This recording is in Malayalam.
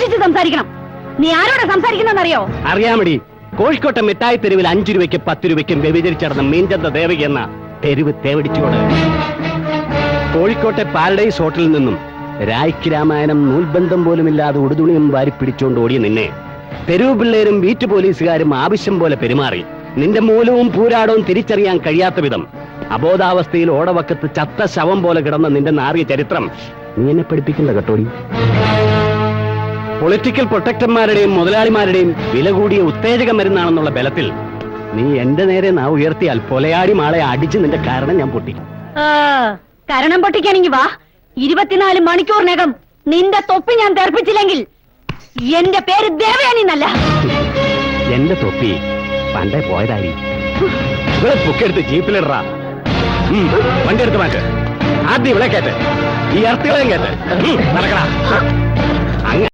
സൂക്ഷിച്ച് സംസാരിക്കണം. നീ ആരോടെ സംസാരിക്കുന്നറിയോ? അറിയാമടി, കോഴിക്കോട്ടെ മിഠായി തെരുവിൽ 5 രൂപയ്ക്കും 10 രൂപയ്ക്കും വ്യഭിചരിച്ചടന്ന മീൻചന്ത ദേവകി എന്ന തെരുവ് തേവടിച്ചോട്. കോഴിക്കോട്ടെ പാരഡൈസ് ഹോട്ടലിൽ നിന്നും രായ്ക്ക് രാമായണം നൂൽബന്ധം പോലുമില്ലാതെ ഉടുതുണിയും വാരി പിടിച്ചുകൊണ്ട് ഓടിയ നിന്നെ തെരുവ് പിള്ളേരും വീട്ടു പോലീസുകാരും ആവശ്യം പോലെ പെരുമാറി നിന്റെ മൂലവും പൂരാടവും തിരിച്ചറിയാൻ കഴിയാത്ത വിധം അബോധാവസ്ഥയിൽ ഓടവക്കത്ത് ചത്ത ശവം പോലെ കിടന്ന നിന്റെ നാറിയ ചരിത്രം നീ എന്നെ പഠിപ്പിക്കില്ല കേട്ടോടി. പൊളിറ്റിക്കൽ പ്രൊട്ടക്ടർമാരുടെയും മുതലാളിമാരുടെയും വില കൂടിയ ഉത്തേജക മരുന്നാണെന്നുള്ള ബലത്തിൽ നീ എന്റെ നേരെ നാ ഉയർത്തിയാൽ പൊലയാടി മാളെ അടിച്ച് നിന്റെ കാരണം ഞാൻ പൊട്ടിക്കും. കരണം പൊട്ടിക്കാനെങ്കിൽ വാ. 24 മണിക്കൂറിനകം നിന്റെ തൊപ്പി ഞാൻ തെറിപ്പിച്ചില്ലെങ്കിൽ എന്റെ പേര് ദേവയാനി എന്നല്ല. എന്റെ തൊപ്പി പണ്ടേ പോയതായി. ഇവിടെ പൊക്കെടുത്ത് ജീപ്പിലിടറാ. വണ്ടി എടുത്ത് മാറ്റ്. ആദ്യം ഇവിടെ കേട്ട്, ഈ ഇറത്തികളെയും കേട്ട് നടക്കടാ.